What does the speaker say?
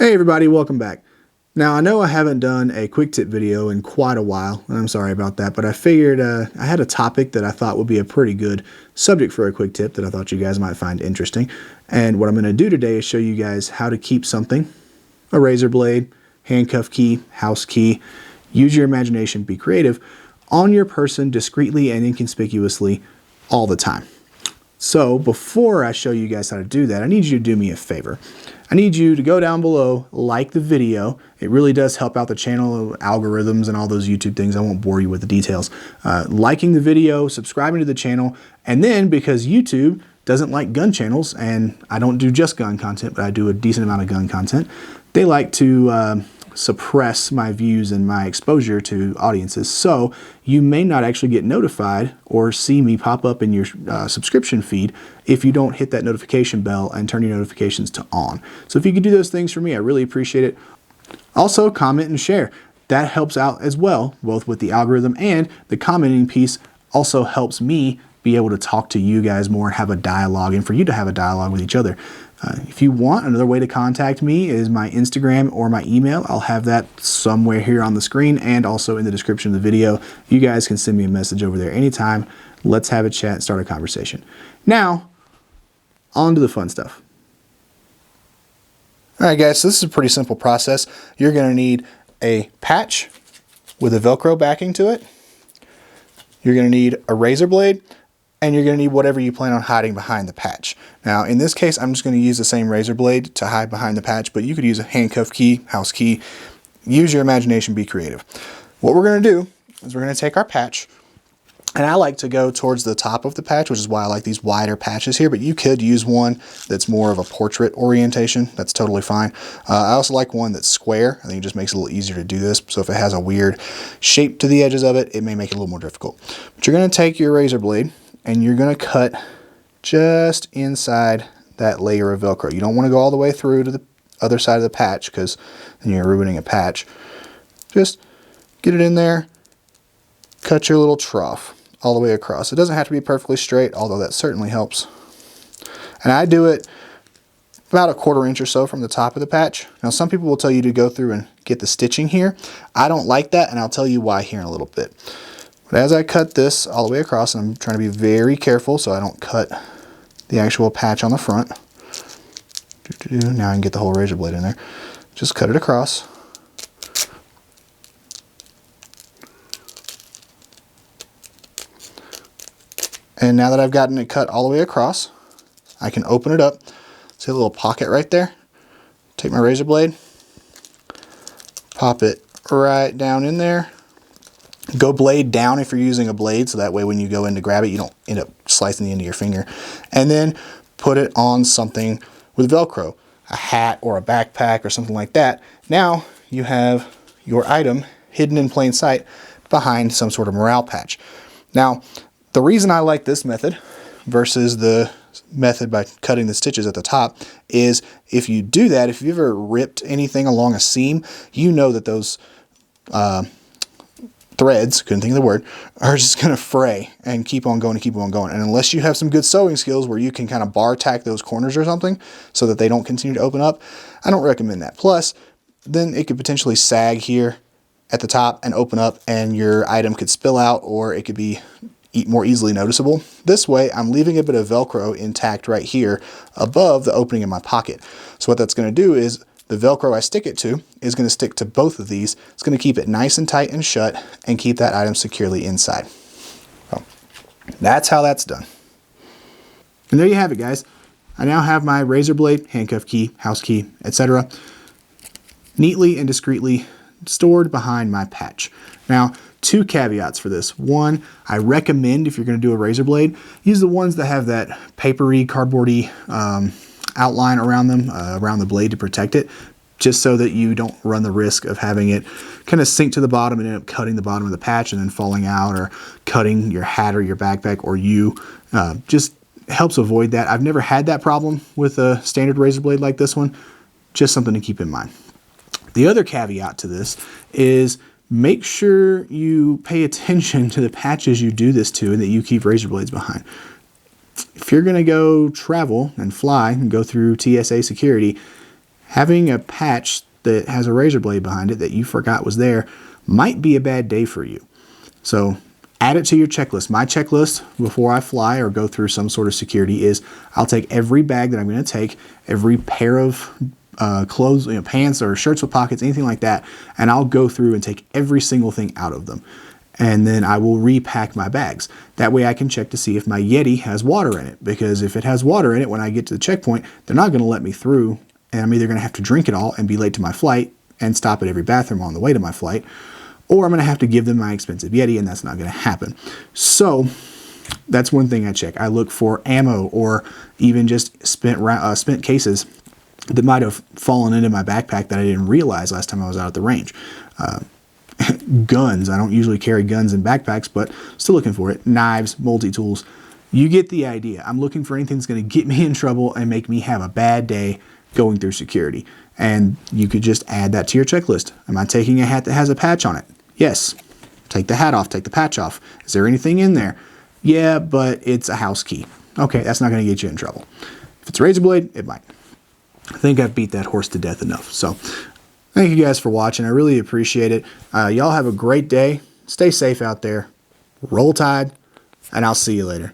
Hey everybody, welcome back. Now I know I haven't done a quick tip video in quite a while, and I'm sorry about that, but I figured I had a topic that I thought would be a pretty good subject for a quick tip that I thought you guys might find interesting. And what I'm going to do today is show you guys how to keep something, a razor blade, handcuff key, house key, use your imagination, be creative, on your person discreetly and inconspicuously all the time. So before I show you guys how to do that, I need you to do me a favor. I need you to go down below, like the video. It really does help out the channel, algorithms, and all those YouTube things. I won't bore you with the details. Liking the video, subscribing to the channel, and then because YouTube doesn't like gun channels, and I don't do just gun content, but I do a decent amount of gun content, they like to suppress my views and my exposure to audiences. So you may not actually get notified or see me pop up in your subscription feed if you don't hit that notification bell and turn your notifications to on. So if you could do those things for me, I really appreciate it. Also, comment and share. That helps out as well, both with the algorithm, and the commenting piece also helps me be able to talk to you guys more and have a dialogue, and for you to have a dialogue with each other. If you want, another way to contact me is my Instagram or my email. I'll have that somewhere here on the screen and also in the description of the video. You guys can send me a message over there anytime. Let's have a chat and start a conversation. Now, on to the fun stuff. All right, guys, so this is a pretty simple process. You're going to need a patch with a Velcro backing to it. You're going to need a razor blade, and you're going to need whatever you plan on hiding behind the patch. Now, in this case, I'm just going to use the same razor blade to hide behind the patch, but you could use a handcuff key, house key. Use your imagination, be creative. What we're going to do is we're going to take our patch, and I like to go towards the top of the patch, which is why I like these wider patches here, but you could use one that's more of a portrait orientation. That's totally fine. I also like one that's square. I think it just makes it a little easier to do this. So if it has a weird shape to the edges of it, it may make it a little more difficult. But you're going to take your razor blade, and you're going to cut just inside that layer of Velcro. You don't want to go all the way through to the other side of the patch because then you're ruining a patch. Just get it in there, cut your little trough all the way across. It doesn't have to be perfectly straight, although that certainly helps. And I do it about a 1/4 inch or so from the top of the patch. Now, some people will tell you to go through and get the stitching here. I don't like that, and I'll tell you why here in a little bit. But as I cut this all the way across, and I'm trying to be very careful so I don't cut the actual patch on the front. Now I can get the whole razor blade in there. Just cut it across. And now that I've gotten it cut all the way across, I can open it up. See a little pocket right there? Take my razor blade, pop it right down in there. Go blade down if you're using a blade, so that way when you go in to grab it, you don't end up slicing the end of your finger. And then put it on something with Velcro, a hat or a backpack or something like that. Now you have your item hidden in plain sight behind some sort of morale patch. Now, the reason I like this method versus the method by cutting the stitches at the top is if you do that, if you've ever ripped anything along a seam, you know that those threads, couldn't think of the word, are just going to fray and keep on going and keep on going. And unless you have some good sewing skills where you can kind of bar tack those corners or something so that they don't continue to open up, I don't recommend that. Plus, then it could potentially sag here at the top and open up, and your item could spill out, or it could be more easily noticeable. This way, I'm leaving a bit of Velcro intact right here above the opening in my pocket. So what that's going to do is the Velcro I stick it to is going to stick to both of these. It's going to keep it nice and tight and shut and keep that item securely inside. So that's how that's done. And there you have it, guys. I now have my razor blade, handcuff key, house key, etc. neatly and discreetly stored behind my patch. Now, 2 caveats for this. One, I recommend if you're going to do a razor blade, use the ones that have that papery, cardboardy outline around them, around the blade to protect it, just so that you don't run the risk of having it kind of sink to the bottom and end up cutting the bottom of the patch and then falling out, or cutting your hat or your backpack or you. Just helps avoid that. I've never had that problem with a standard razor blade like this one. Just something to keep in mind. The other caveat to this is make sure you pay attention to the patches you do this to and that you keep razor blades behind. If you're going to go travel and fly and go through TSA security, Having a patch that has a razor blade behind it that you forgot was there might be a bad day for you. So add it to your checklist. My checklist before I fly or go through some sort of security is I'll take every bag that I'm going to take, every pair of clothes, pants or shirts with pockets, anything like that, and I'll go through and take every single thing out of them. And then I will repack my bags. That way I can check to see if my Yeti has water in it, because if it has water in it when I get to the checkpoint, they're not going to let me through, and I'm either going to have to drink it all and be late to my flight and stop at every bathroom on the way to my flight, or I'm going to have to give them my expensive Yeti, and that's not going to happen. So that's one thing I check. I look for ammo or even just spent cases that might have fallen into my backpack that I didn't realize last time I was out at the range. Guns. I don't usually carry guns in backpacks, but still looking for it. Knives, multi-tools. You get the idea. I'm looking for anything that's going to get me in trouble and make me have a bad day going through security. And you could just add that to your checklist. Am I taking a hat that has a patch on it? Yes. Take the hat off, take the patch off. Is there anything in there? Yeah, but it's a house key. Okay, that's not going to get you in trouble. If it's a razor blade, it might. I think I've beat that horse to death enough. So thank you guys for watching. I really appreciate it. Y'all have a great day. Stay safe out there. Roll Tide, and I'll see you later.